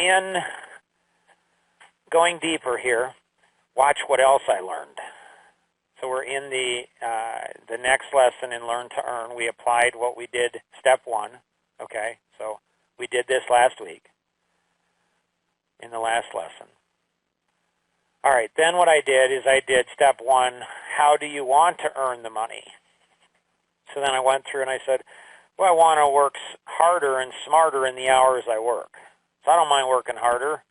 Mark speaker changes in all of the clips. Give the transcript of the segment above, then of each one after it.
Speaker 1: in going deeper here, watch what else I learned. So we're in the next lesson in Learn to Earn. We applied what we did, step 1. Okay, so we did this last week in the last lesson. All right, then what I did is I did step 1, how do you want to earn the money? So then I went through and I said, well, I want to work harder and smarter in the hours I work. So I don't mind working harder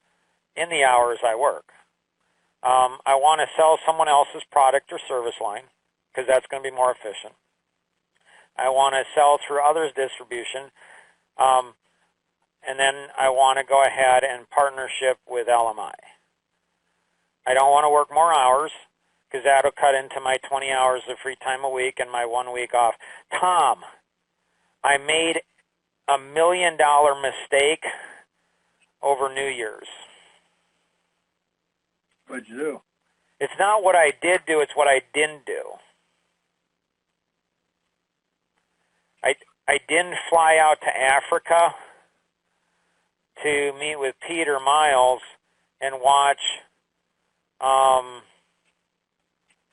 Speaker 1: in the hours I work. I want to sell someone else's product or service line because that's going to be more efficient. I want to sell through others' distribution. And then I want to go ahead and partnership with LMI. I don't want to work more hours because that'll cut into my 20 hours of free time a week and my 1 week off. Tom, I made $1 million mistake over New Year's.
Speaker 2: What'd you do?
Speaker 1: It's not what I did do, it's what I didn't do. I didn't fly out to Africa to meet with Peter Miles and watch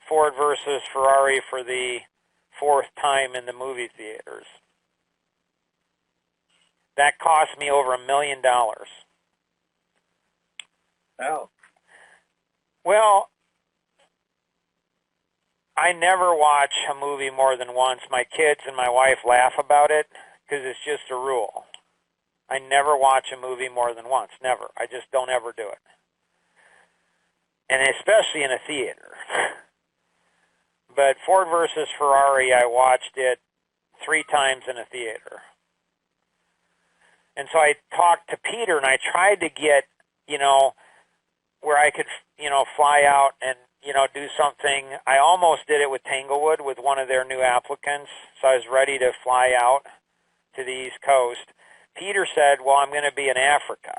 Speaker 1: Ford versus Ferrari for the 4th time in the movie theaters. That cost me over $1 million.
Speaker 2: How?
Speaker 1: Well, I never watch a movie more than once. My kids and my wife laugh about it because it's just a rule. I never watch a movie more than once. Never. I just don't ever do it. And especially in a theater. But Ford versus Ferrari, I watched it 3 times in a theater. And so I talked to Peter and I tried to get, where I could, fly out and, do something. I almost did it with Tanglewood with one of their new applicants. So I was ready to fly out to the East Coast. Peter said, well, I'm going to be in Africa.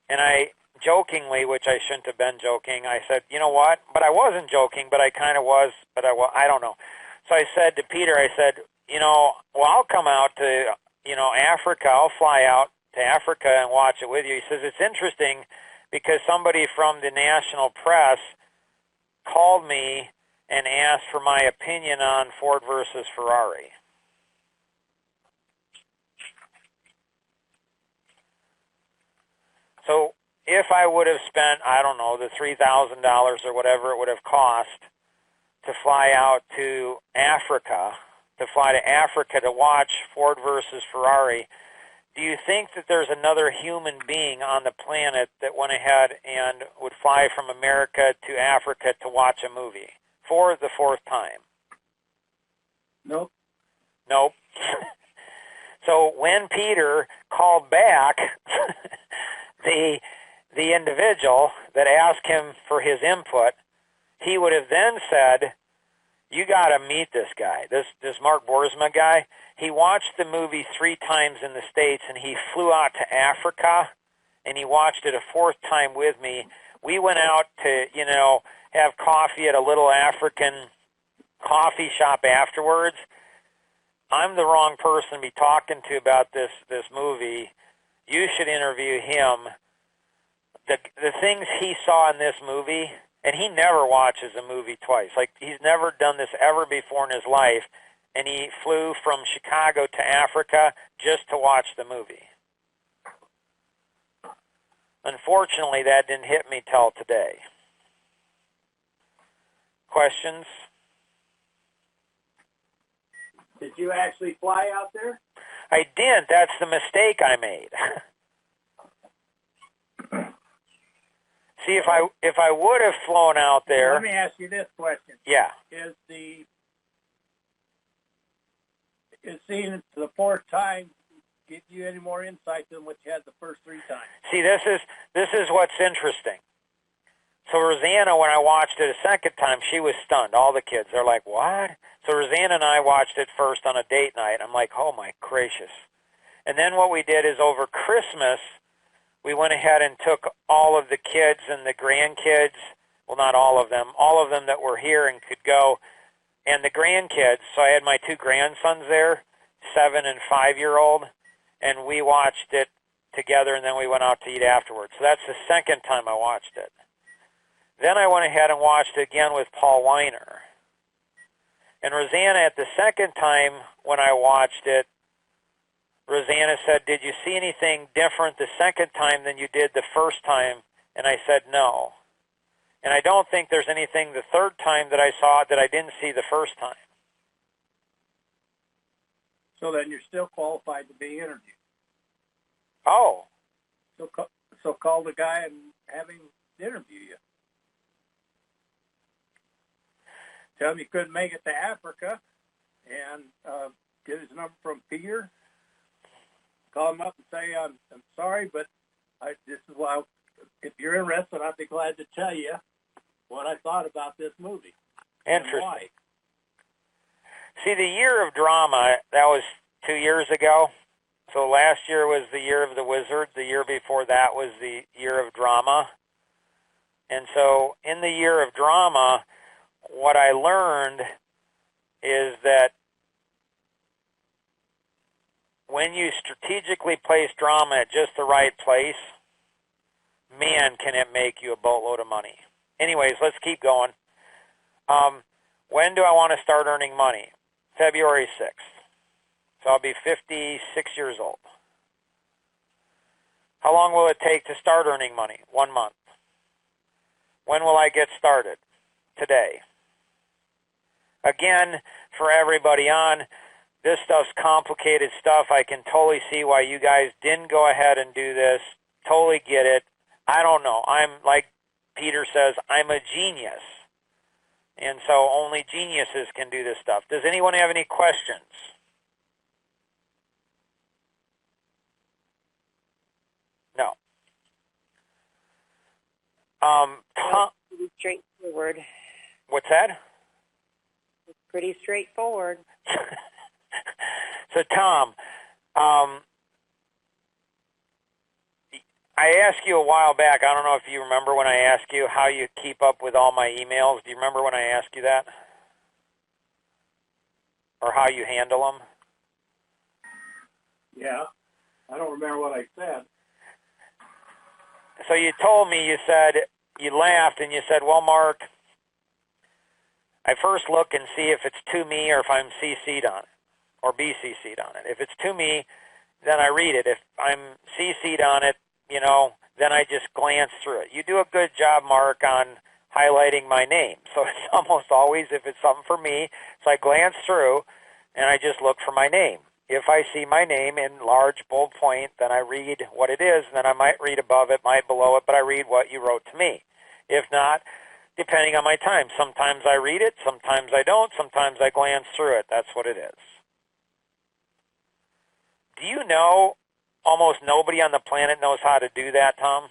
Speaker 1: And I jokingly, which I shouldn't have been joking, I said, you know what? But I wasn't joking, but I kind of was, but I don't know. So I said to Peter, I said, well, I'll come out to, Africa. I'll fly out to Africa and watch it with you. He says, it's interesting because somebody from the national press called me and asked for my opinion on Ford versus Ferrari. So if I would have spent, I don't know, the $3,000 or whatever it would have cost to fly out to Africa, to watch Ford versus Ferrari, do you think that there's another human being on the planet that went ahead and would fly from America to Africa to watch a movie for the 4th time?
Speaker 2: Nope.
Speaker 1: Nope. So when Peter called back the individual that asked him for his input, he would have then said, you got to meet this guy, this Mark Boersma guy. He watched the movie 3 times in the States, and he flew out to Africa, and he watched it a 4th time with me. We went out to, have coffee at a little African coffee shop afterwards. I'm the wrong person to be talking to about this movie. You should interview him. The things he saw in this movie, and he never watches a movie twice. Like, he's never done this ever before in his life, and he flew from Chicago to Africa just to watch the movie. Unfortunately, that didn't hit me till today. Questions?
Speaker 2: Did you actually fly out there?
Speaker 1: I didn't. That's the mistake I made. See, if I would have flown out there...
Speaker 2: Let me ask you this question.
Speaker 1: Yeah.
Speaker 2: Is seeing the 4th time give you any more insight than what you had the first 3 times?
Speaker 1: See, this is what's interesting. So Rosanna, when I watched it a 2nd time, she was stunned. All the kids, they're like, what? So Rosanna and I watched it first on a date night. I'm like, oh my gracious. And then what we did is over Christmas, we went ahead and took all of the kids and the grandkids, well, not all of them that were here and could go, and the grandkids. So I had my 2 grandsons there, 7 and 5-year-old, and we watched it together, and then we went out to eat afterwards. So that's the second time I watched it. Then I went ahead and watched it again with Paul Weiner. And Rosanna, at the second time when I watched it, Rosanna said, "Did you see anything different the second time than you did the first time?" And I said, "No." And I don't think there's anything the third time that I saw that I didn't see the first time.
Speaker 2: So then you're still qualified to be interviewed.
Speaker 1: Oh.
Speaker 2: So call the guy and have him interview you. Tell him you couldn't make it to Africa, and get his number from Peter. Call him up and say, I'm sorry, but this is why, if you're interested, I'd be glad to tell you what I thought about this movie.
Speaker 1: Interesting.
Speaker 2: Why.
Speaker 1: See, the year of drama, that was 2 years ago. So last year was the year of the wizard. The year before that was the year of drama. And so in the year of drama, what I learned is that when you strategically place drama at just the right place, man, can it make you a boatload of money. Anyways, let's keep going. When do I want to start earning money? February 6th. So I'll be 56 years old. How long will it take to start earning money? 1 month. When will I get started? Today. Again, for everybody on, this stuff's complicated stuff. I can totally see why you guys didn't go ahead and do this. Totally get it. I don't know. I'm, like Peter says, I'm a genius. And so only geniuses can do this stuff. Does anyone have any questions? No. Tom,
Speaker 3: Pretty straightforward.
Speaker 1: what's that?
Speaker 3: It's pretty straightforward.
Speaker 1: So, Tom, I asked you a while back, I don't know if you remember when I asked you how you keep up with all my emails. Do you remember when I asked you that? Or how you handle them?
Speaker 2: Yeah. I don't remember what I said.
Speaker 1: So you told me, you said, you laughed and you said, well, Mark, I first look and see if it's to me or if I'm CC'd on it, or BCC'd on it. If it's to me, then I read it. If I'm CC'd on it, then I just glance through it. You do a good job, Mark, on highlighting my name. So it's almost always, if it's something for me, so I glance through and I just look for my name. If I see my name in large bold point, then I read what it is, and then I might read above it, might below it, but I read what you wrote to me. If not, depending on my time, sometimes I read it, sometimes I don't, sometimes I glance through it. That's what it is. Do you know almost nobody on the planet knows how to do that, Tom?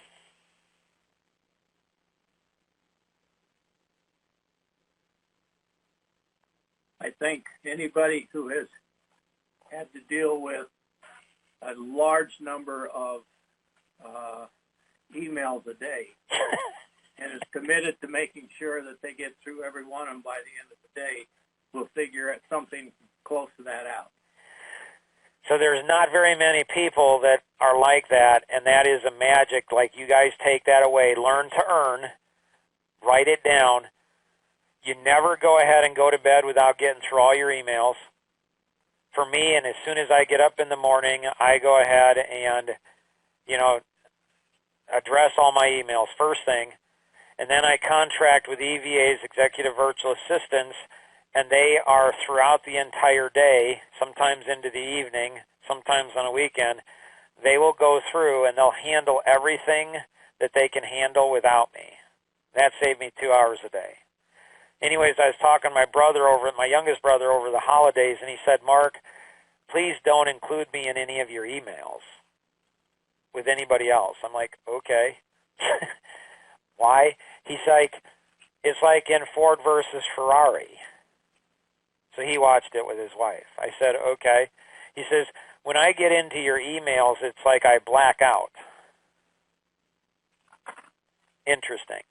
Speaker 2: I think anybody who has had to deal with a large number of emails a day and is committed to making sure that they get through every one of them by the end of the day will figure something close to that out.
Speaker 1: So there's not very many people that are like that, and that is a magic. Like, you guys take that away. Learn to earn. Write it down. You never go ahead and go to bed without getting through all your emails. For me, and as soon as I get up in the morning, I go ahead and, address all my emails first thing. And then I contract with EVA's, Executive Virtual Assistants, and they are throughout the entire day, sometimes into the evening, sometimes on a weekend. They will go through and they'll handle everything that they can handle without me. That saved me 2 hours a day. Anyways, I was talking to my youngest brother over the holidays, and he said, Mark, please don't include me in any of your emails with anybody else. I'm like, okay. Why? He's like, it's like in Ford versus Ferrari. So he watched it with his wife. I said, okay. He says, when I get into your emails, it's like I black out. Interesting.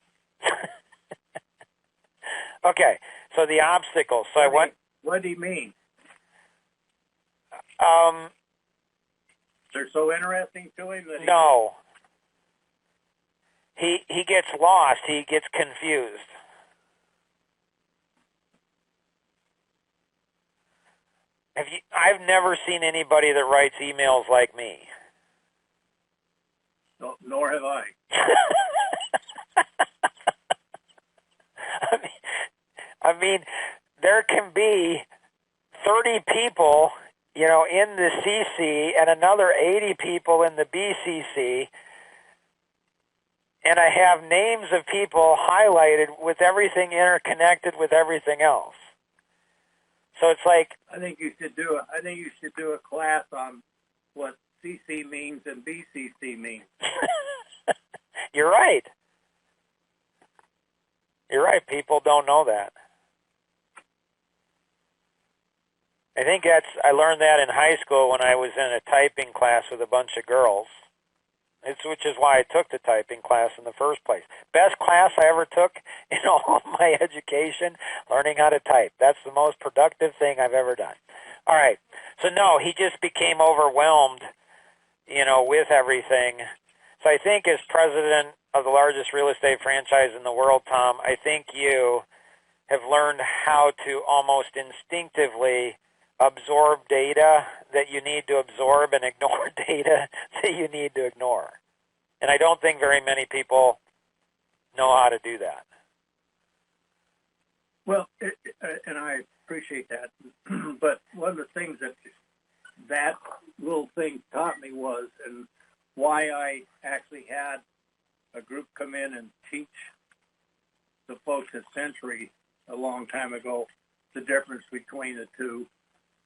Speaker 1: Okay, so the obstacles.
Speaker 2: What do you mean? They're so interesting to him that
Speaker 1: No. He gets lost. He gets confused. I've never seen anybody that writes emails like me.
Speaker 2: No, nor have I.
Speaker 1: I mean, there can be 30 people, in the CC and another 80 people in the BCC, and I have names of people highlighted with everything interconnected with everything else. So it's like,
Speaker 2: I think you should do a class on what CC means and BCC means.
Speaker 1: You're right. You're right. People don't know that. I learned that in high school when I was in a typing class with a bunch of girls. Which is why I took the typing class in the first place. Best class I ever took in all of my education, learning how to type. That's the most productive thing I've ever done. All right. So no, he just became overwhelmed, with everything. So I think as president of the largest real estate franchise in the world, Tom, I think you have learned how to almost instinctively absorb data that you need to absorb and ignore data that you need to ignore. And I don't think very many people know how to do that.
Speaker 2: Well, and I appreciate that. But one of the things that little thing taught me was, and why I actually had a group come in and teach the folks at Century a long time ago the difference between the two,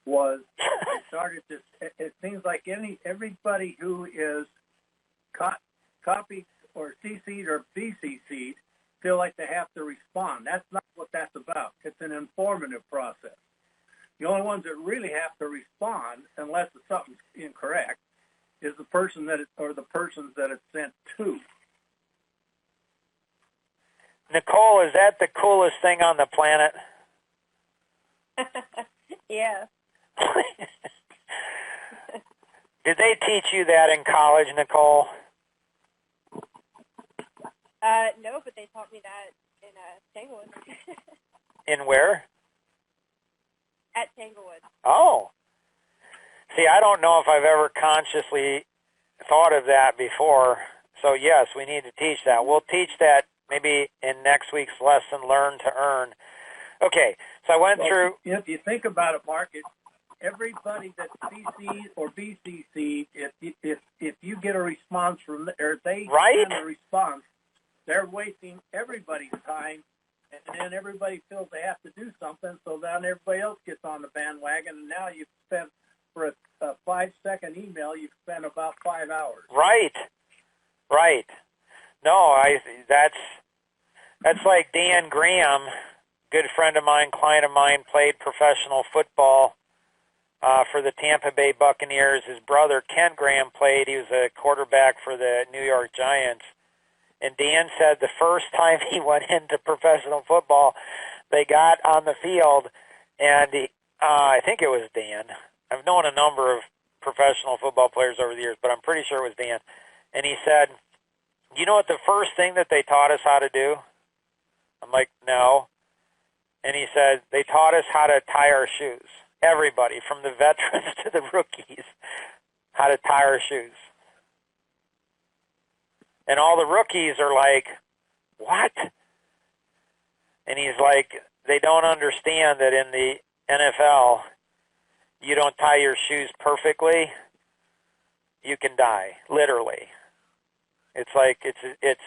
Speaker 2: was I started to, it seems like everybody who is copied or CC'd or BCC'd feel like they have to respond. That's not what that's about. It's an informative process. The only ones that really have to respond, unless something's incorrect, is the person the persons that it's sent to.
Speaker 1: Nicole, is that the coolest thing on the planet?
Speaker 3: Yeah.
Speaker 1: Did they teach you that in college, Nicole?
Speaker 3: No, but they taught me that in Tanglewood.
Speaker 1: In where?
Speaker 3: At Tanglewood.
Speaker 1: Oh. See, I don't know if I've ever consciously thought of that before. So, yes, we need to teach that. We'll teach that maybe in next week's lesson, Learn to Earn. Okay, so I went through...
Speaker 2: If you think about it, Mark, everybody that's CC or BCC, if you get a response from, or they
Speaker 1: right?
Speaker 2: send a response, they're wasting everybody's time, and then everybody feels they have to do something, so then everybody else gets on the bandwagon, and now you've spent, for a 5-second email, you've spent about 5 hours.
Speaker 1: Right. No, that's like Dan Graham, good friend of mine, client of mine, played professional football for the Tampa Bay Buccaneers. His brother, Kent Graham, played. He was a quarterback for the New York Giants. And Dan said the first time he went into professional football, they got on the field, and I think it was Dan. I've known a number of professional football players over the years, but I'm pretty sure it was Dan. And he said, you know what the first thing that they taught us how to do? I'm like, no. And he said, they taught us how to tie our shoes. Everybody, from the veterans to the rookies, how to tie our shoes. And all the rookies are like, what? And he's like, they don't understand that in the NFL, you don't tie your shoes perfectly, you can die, literally. It's like, it's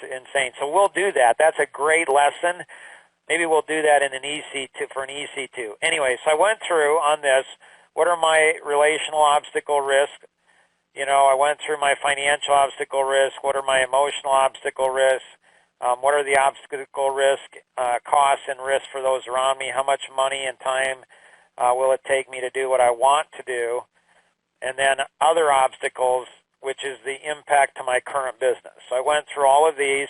Speaker 1: insane. So we'll do that. That's a great lesson. Maybe we'll do that in an EC2 for an EC2. Anyway, so I went through on this, what are my relational obstacle risks? I went through my financial obstacle risk. What are my emotional obstacle risks? What are the obstacle risk costs and risks for those around me? How much money and time will it take me to do what I want to do? And then other obstacles, which is the impact to my current business. So I went through all of these,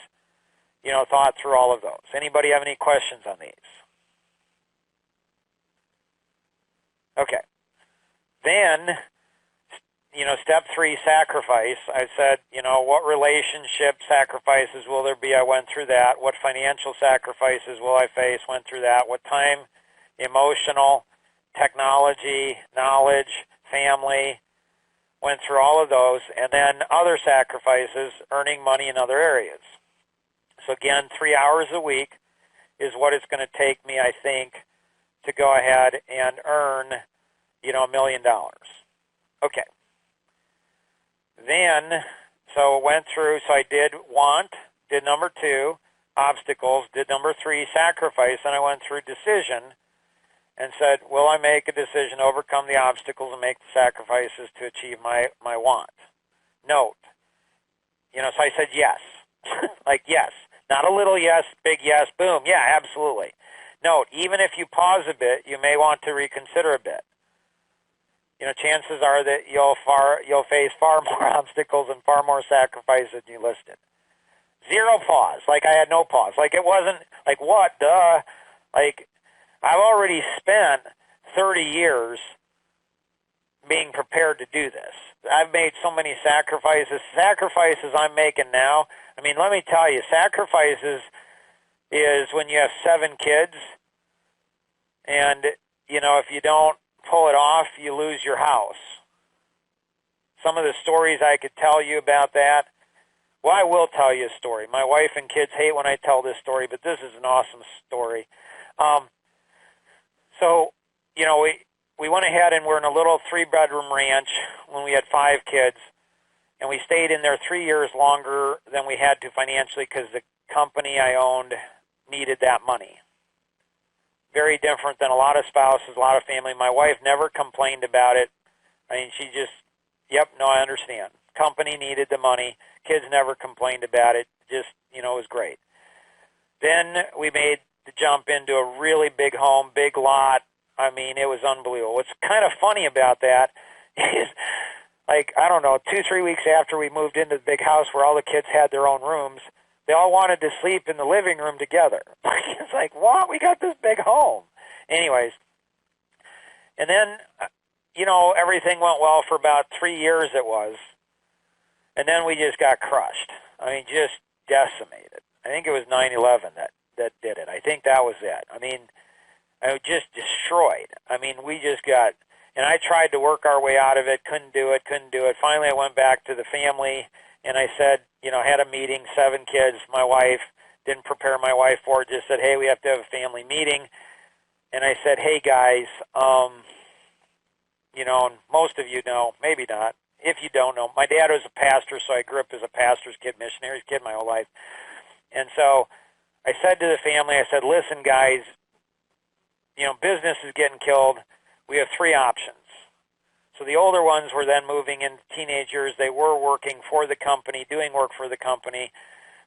Speaker 1: thought through all of those. Anybody have any questions on these? Okay. Then, step 3, sacrifice. I said, what relationship sacrifices will there be? I went through that. What financial sacrifices will I face? Went through that. What time, emotional, technology, knowledge, family, went through all of those. And then other sacrifices, earning money in other areas. So again, 3 hours a week is what it's going to take me, I think, to go ahead and earn, $1 million. Okay. Then, so went through, so I did want, did number 2, obstacles, did number 3, sacrifice, and I went through decision and said, will I make a decision, overcome the obstacles, and make the sacrifices to achieve my want? Note, so I said yes. Like yes. Not a little yes, big yes, boom. Yeah, absolutely. Note, even if you pause a bit, you may want to reconsider a bit. Chances are that you'll face far more obstacles and far more sacrifice than you listed. 0 pause, like I had no pause. Like it wasn't, like what, duh? Like I've already spent 30 years being prepared to do this. I've made so many sacrifices. Sacrifices I'm making now, I mean, let me tell you, sacrifices is when you have 7 kids and, if you don't pull it off, you lose your house. Some of the stories I could tell you about that. Well, I will tell you a story. My wife and kids hate when I tell this story, but this is an awesome story. So, we went ahead and we're in a little 3-bedroom ranch when we had 5 kids, and we stayed in there 3 years longer than we had to financially because the company I owned needed that money. Very different than a lot of spouses, a lot of family. My wife never complained about it. I mean, she just, yep, no, I understand. Company needed the money. Kids never complained about it. Just, it was great. Then we made the jump into a really big home, big lot. I mean, it was unbelievable. What's kind of funny about that is, like, I don't know, 2-3 weeks after we moved into the big house where all the kids had their own rooms, they all wanted to sleep in the living room together. It's like, what? We got this big home. Anyways, and then, everything went well for about 3 years it was. And then we just got crushed. I mean, just decimated. I think it was 9/11 that did it. I think that was it. I mean, I was just destroyed. I mean, we just got, and I tried to work our way out of it, couldn't do it. Finally, I went back to the family, and I said, had a meeting, 7 kids, my wife, didn't prepare my wife for it, just said, hey, we have to have a family meeting. And I said, hey, guys, and most of you know, maybe not. If you don't know, my dad was a pastor, so I grew up as a pastor's kid, missionary's kid my whole life. And so I said to the family, I said, listen, guys, business is getting killed. We have 3 options. So the older ones were then moving into teenage years. They were working for the company, doing work for the company.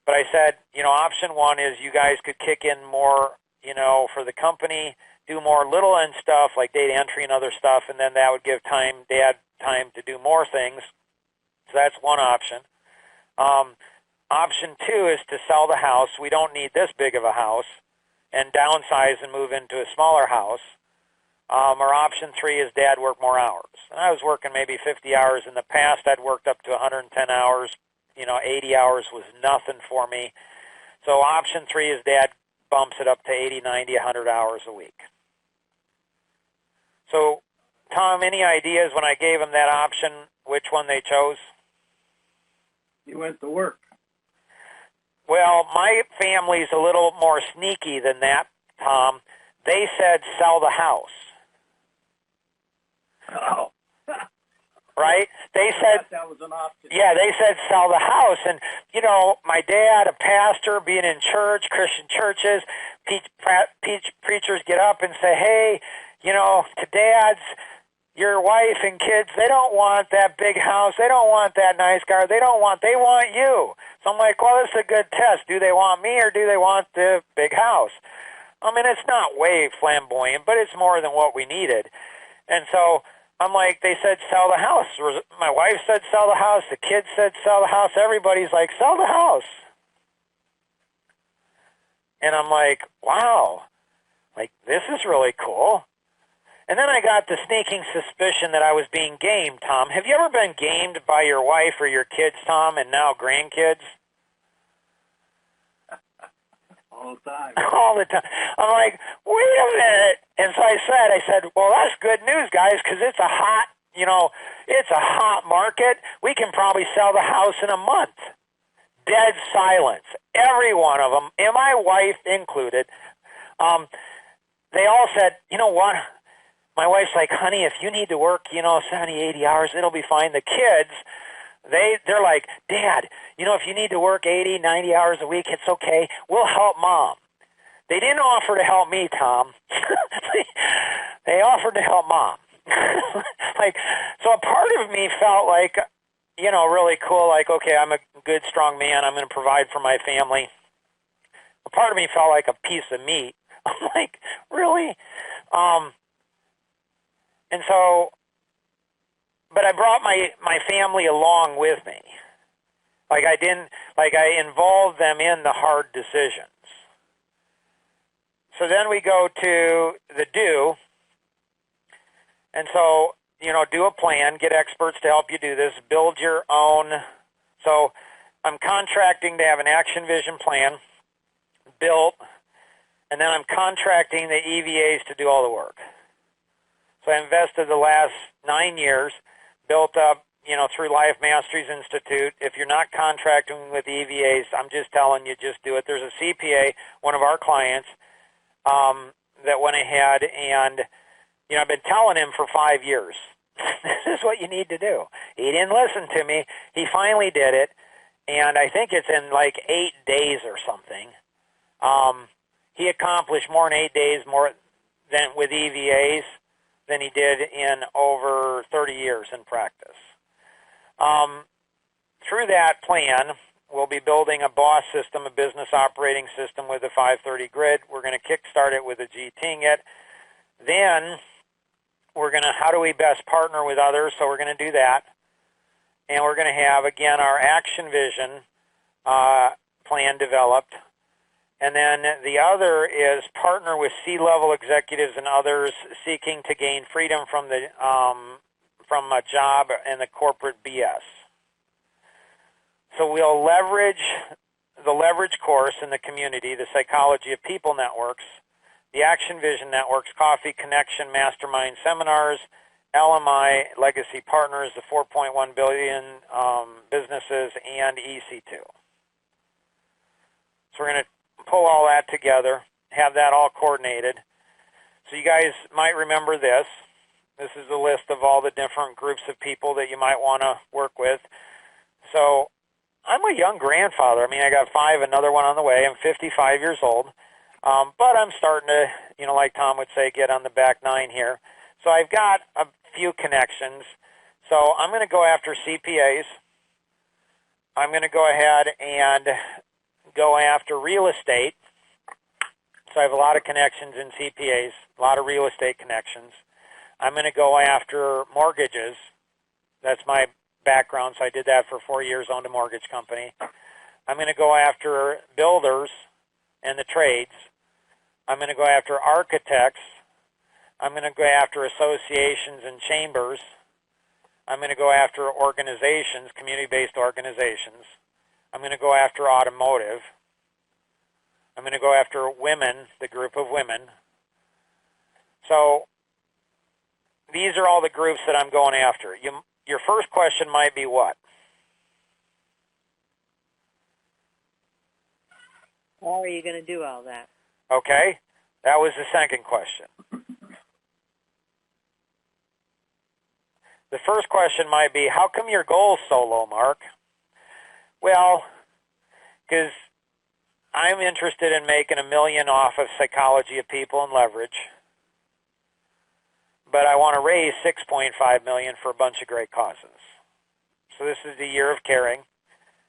Speaker 1: But I said, option 1 is you guys could kick in more, for the company, do more little end stuff like data entry and other stuff, and then that would give Dad time to do more things. So that's one option. Option 2 is to sell the house. We don't need this big of a house, and downsize and move into a smaller house. Or option 3 is Dad work more hours. And I was working maybe 50 hours. In the past, I'd worked up to 110 hours. 80 hours was nothing for me. So option 3 is Dad bumps it up to 80, 90, 100 hours a week. So, Tom, any ideas when I gave them that option, which one they chose?
Speaker 2: You went to work.
Speaker 1: Well, my family's a little more sneaky than that, Tom. They said sell the house.
Speaker 2: Oh.
Speaker 1: Right? They said
Speaker 2: that was an option.
Speaker 1: Yeah, they said sell the house. And, my dad, a pastor, being in church, Christian churches, preachers get up and say, hey, to dads, your wife and kids, they don't want that big house. They don't want that nice car. They want you. So I'm like, well, this is a good test. Do they want me or do they want the big house? I mean, it's not way flamboyant, but it's more than what we needed. And so I'm like, they said sell the house. My wife said sell the house. The kids said sell the house. Everybody's like, sell the house. And I'm like, wow, like this is really cool. And then I got the sneaking suspicion that I was being gamed, Tom. Have you ever been gamed by your wife or your kids, Tom, and now grandkids?
Speaker 2: All the time.
Speaker 1: All the time. I'm like, wait a minute. And so I said, well, that's good news, guys, because it's a hot, it's a hot market. We can probably sell the house in a month. Dead silence. Every one of them, and my wife included, they all said, you know what? My wife's like, honey, if you need to work, 70, 80 hours, it'll be fine. The kids, they're like, Dad, if you need to work 80, 90 hours a week, it's okay. We'll help Mom. They didn't offer to help me, Tom. They offered to help Mom. So a part of me felt like, really cool, like, okay, I'm a good, strong man. I'm going to provide for my family. A part of me felt like a piece of meat. I'm like, really? And so, but I brought my family along with me. I involved them in the hard decisions. So then we go to the do. And so, do a plan, get experts to help you do this, build your own. So I'm contracting to have an action vision plan built, and then I'm contracting the EVAs to do all the work. So I invested the last 9 years, built up, through Life Masteries Institute. If you're not contracting with EVAs, I'm just telling you, just do it. There's a CPA, one of our clients, that went ahead and, I've been telling him for 5 years, this is what you need to do. He didn't listen to me. He finally did it, and I think it's in like 8 days or something. He accomplished more in 8 days more than with EVAs than he did in over 30 years in practice. Through that plan, we'll be building a BOSS system, a business operating system with a 530 grid. We're going to kickstart it with a GTing it. Then we're going to, how do we best partner with others? So we're going to do that. And we're going to have, again, our action vision plan developed. And then the other is partner with C-level executives and others seeking to gain freedom from a job and the corporate BS. So we'll leverage the leverage course in the community, the psychology of people networks, the Action Vision networks, Coffee Connection, Mastermind seminars, LMI, Legacy Partners, the 4.1 billion businesses, and EC2. So we're going to pull all that together, have that all coordinated. So you guys might remember this. This is a list of all the different groups of people that you might want to work with. So I'm a young grandfather. I got 5, another one on the way. I'm 55 years old. But I'm starting to, like Tom would say, get on the back 9 here. So I've got a few connections. So I'm going to go after CPAs. I'm going to go ahead and go after real estate. So I have a lot of connections in CPAs, a lot of real estate connections. I'm going to go after mortgages. That's my background, so I did that for 4 years, owned a mortgage company. I'm going to go after builders and the trades. I'm going to go after architects. I'm going to go after associations and chambers. I'm going to go after organizations, community-based organizations. I'm going to go after automotive. I'm going to go after women, the group of women. So these are all the groups that I'm going after. Your first question might be what?
Speaker 4: How are you going to do all that?
Speaker 1: Okay, that was the second question. The first question might be, how come your goal's so low, Mark? Well, because I'm interested in making $1 million off of psychology of people and leverage, but I want to raise $6.5 million for a bunch of great causes. So this is the year of caring,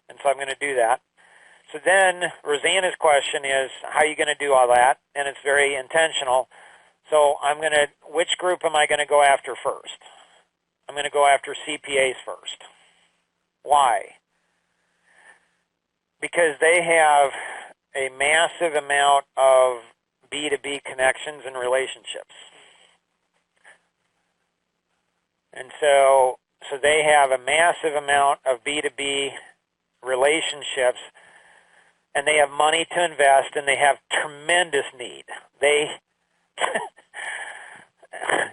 Speaker 1: and so I'm going to do that. So then Rosanna's question is, how are you going to do all that? And it's very intentional. So which group am I going to go after first? I'm going to go after CPAs first. Why? Because they have a massive amount of B2B connections and relationships. And so they have a massive amount of B2B relationships, and they have money to invest, and they have tremendous need.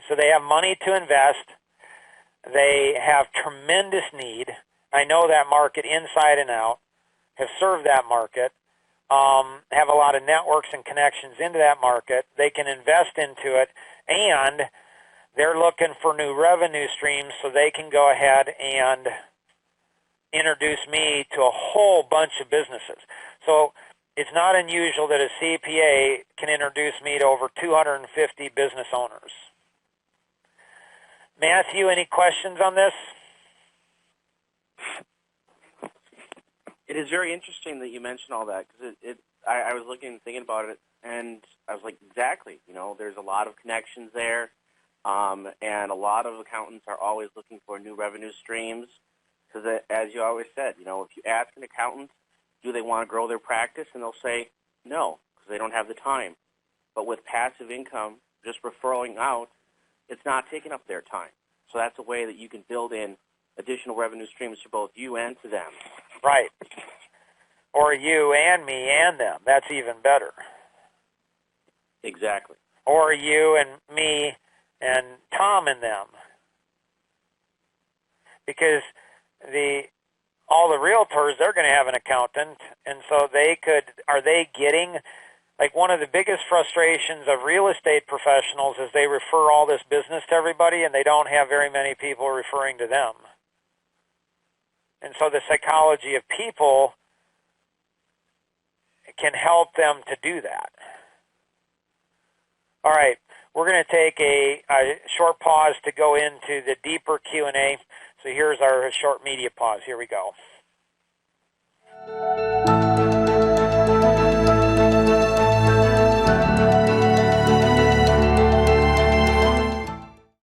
Speaker 1: So they have money to invest. They have tremendous need. I know that market inside and out, have served that market, have a lot of networks and connections into that market. They can invest into it, and they're looking for new revenue streams so they can go ahead and introduce me to a whole bunch of businesses. So it's not unusual that a CPA can introduce me to over 250 business owners. Matthew, any questions on this?
Speaker 5: It is very interesting that you mentioned all that, because I was looking and thinking about it, and I was like, exactly. There's a lot of connections there, and a lot of accountants are always looking for new revenue streams, because as you always said, if you ask an accountant, do they want to grow their practice, and they'll say no, because they don't have the time. But with passive income, just referring out, it's not taking up their time. So that's a way that you can build in additional revenue streams for both you and to them.
Speaker 1: Right. Or you and me and them. That's even better.
Speaker 5: Exactly.
Speaker 1: Or you and me and Tom and them. Because all the realtors, they're going to have an accountant, and so are they getting, like, one of the biggest frustrations of real estate professionals is they refer all this business to everybody, and they don't have very many people referring to them. And so the psychology of people can help them to do that. All right, we're going to take a short pause to go into the deeper Q&A. So here's our short media pause. Here we go.